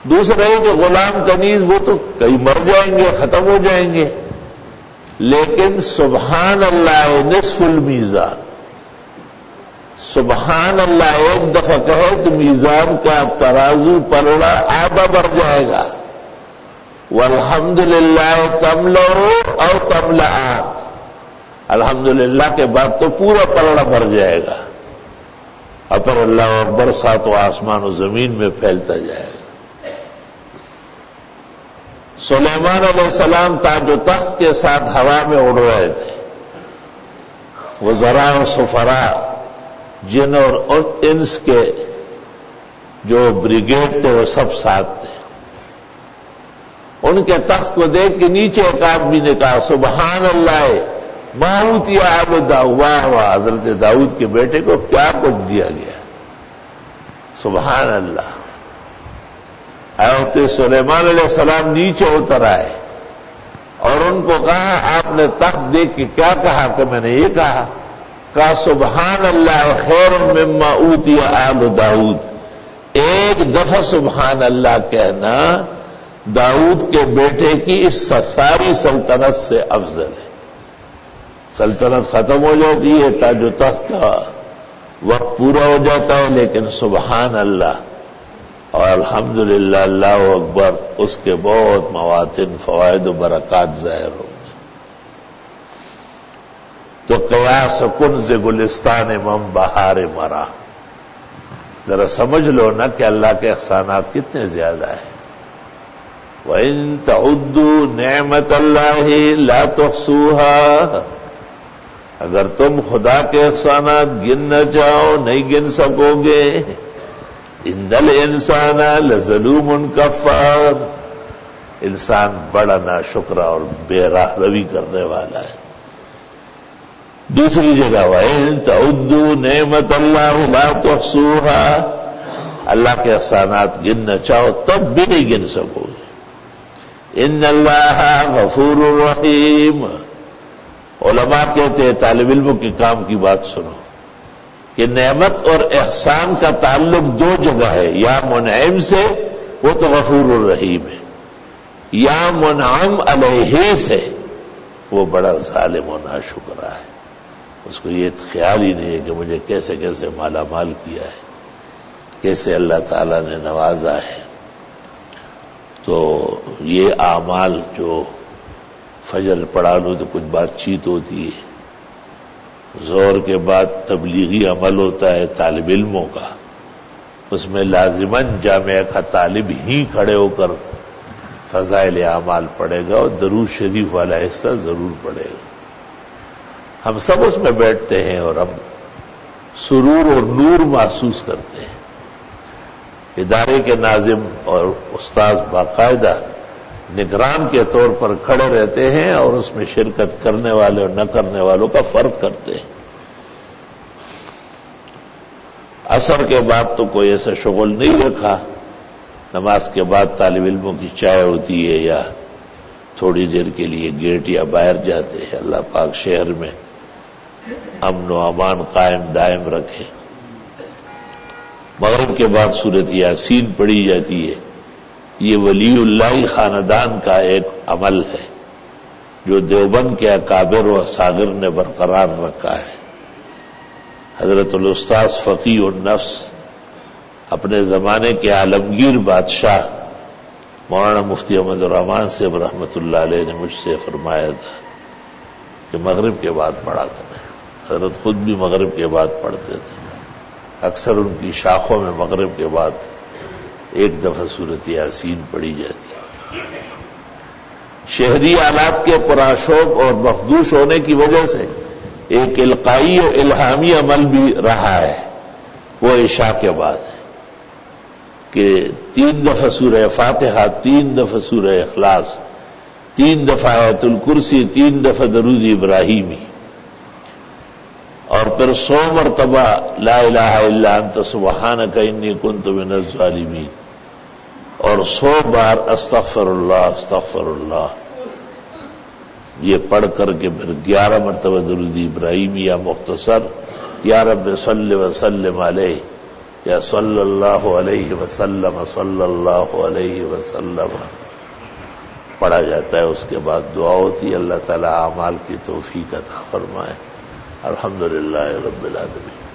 دوسرا ہے کہ غلام کنیز وہ تو کئی مر جائیں گے، ختم ہو جائیں گے، لیکن سبحان اللہ نصف المیزان، سبحان اللہ ایک دفعہ کہے تو میزان کا ترازو پلڑا آدھا بڑھ جائے گا، والحمدللہ تملأ او تملأان، الحمدللہ کے بعد تو پورا پلڑا بھر جائے گا، اور پھر اللہ اکبر ساتوں آسمان و زمین میں پھیلتا جائے گا۔ سلیمان علیہ السلام تاج و تخت کے ساتھ ہوا میں اڑ رہے تھے، وزراء و سفراء جن اور انس کے جو بریگیڈ تھے وہ سب ساتھ تھے۔ ان کے تخت کو دیکھ کے نیچے ایک آدمی نے کہا سبحان اللہ ما اوتی آل داؤد، واہ واہ، حضرت داؤد کے بیٹے کو کیا کچھ دیا گیا، سبحان اللہ۔ حضرت سلیمان علیہ السلام نیچے اتر آئے اور ان کو کہا آپ نے تخت دیکھ کے کیا کہا؟ کہ میں نے یہ کہا سبحان اللہ خیر مما اوتی آل داؤد، ایک دفعہ سبحان اللہ کہنا داؤد کے بیٹے کی اس ساری سلطنت سے افضل ہے۔ سلطنت ختم ہو جاتی ہے، تاج و تخت کا وقت پورا ہو جاتا ہے، لیکن سبحان اللہ اور الحمدللہ اللہ اکبر اس کے بہت مواطن فوائد و برکات ظاہر ہوں گے۔ تو قیاس کنز گلستان من بہار مرا، ذرا سمجھ لو نا کہ اللہ کے احسانات کتنے زیادہ ہیں۔ وَإِن تَعُدُّوا نِعْمَةَ اللَّهِ لَا تُحْصُوهَا، اگر تم خدا کے احسانات گننا چاہو نہیں گن سکو گے۔ اِنَّ الْإِنسَانَ لَظَلُومٌ كَفَّارٌ، انسان بڑا ناشکرا اور بے راہ روی کرنے والا ہے۔ دوسری جگہ وَإِن تَعُدُّوا نِعْمَةَ اللَّهِ لَا تُحْصُوهَا، اللہ کے احسانات گننا چاہو تب بھی نہیں گن سکو گے۔ ان اللہ غفور رحیم، علماء کہتے ہیں طالب علموں کے کام کی بات سنو کہ نعمت اور احسان کا تعلق دو جگہ ہے، یا منعم سے وہ تو غفور الرحیم ہے، یا منعم علیہ سے وہ بڑا ظالم و ناشکرا ہے، اس کو یہ خیال ہی نہیں ہے کہ مجھے کیسے کیسے مالا مال کیا ہے، کیسے اللہ تعالیٰ نے نوازا ہے۔ تو یہ اعمال جو فجر پڑھا لو تو کچھ بات چیت ہوتی ہے، ظہر کے بعد تبلیغی عمل ہوتا ہے طالب علموں کا، اس میں لازماً جامعہ کا طالب ہی کھڑے ہو کر فضائل اعمال پڑھے گا اور درود شریف والا حصہ ضرور پڑھے گا۔ ہم سب اس میں بیٹھتے ہیں اور ہم سرور اور نور محسوس کرتے ہیں۔ ادارے کے ناظم اور استاذ باقاعدہ نگران کے طور پر کھڑے رہتے ہیں اور اس میں شرکت کرنے والے اور نہ کرنے والوں کا فرق کرتے ہیں۔ عصر کے بعد تو کوئی ایسا شغل نہیں رکھا، نماز کے بعد طالب علموں کی چائے ہوتی ہے یا تھوڑی دیر کے لیے گیٹ یا باہر جاتے ہیں۔ اللہ پاک شہر میں امن و امان قائم دائم رکھے۔ مغرب کے بعد سورۃ یاسین پڑھی جاتی ہے، یہ ولی اللہ خاندان کا ایک عمل ہے جو دیوبند کے اکابر و اصاغر نے برقرار رکھا ہے۔ حضرت الاستاذ فقیہ النفس اپنے زمانے کے عالمگیر بادشاہ مولانا مفتی احمد الرحمان صاحب رحمۃ اللہ علیہ نے مجھ سے فرمایا تھا کہ مغرب کے بعد پڑھا کریں۔ حضرت خود بھی مغرب کے بعد پڑھتے تھے، اکثر ان کی شاخوں میں مغرب کے بعد ایک دفعہ سورۃ یاسین پڑھی جاتی ہے۔ شہری آلات کے پرآشوب اور مخدوش ہونے کی وجہ سے ایک القائی و الہامی عمل بھی رہا ہے، وہ عشاء کے بعد ہے کہ 3 دفعہ سورہ فاتحہ، 3 دفعہ سورہ اخلاص، 3 دفعہ آیت الکرسی، 3 دفعہ درود ابراہیمی، اور پھر 100 مرتبہ لا الہ الا انت سبحانک انی کنت من الظالمین، اور 100 بار استغفر اللہ استغفر اللہ، یہ پڑھ کر کے پھر 11 مرتبہ درود ابراہیمی یا مختصر یا رب صلی وسلم علیہ یا صلی اللہ علیہ وسلم صلی اللہ علیہ وسلم پڑھا جاتا ہے. اس کے بعد دعا ہوتی ہے. اللہ تعالی اعمال کی توفیق عطا فرمائے. الحمدللہ رب العالمین.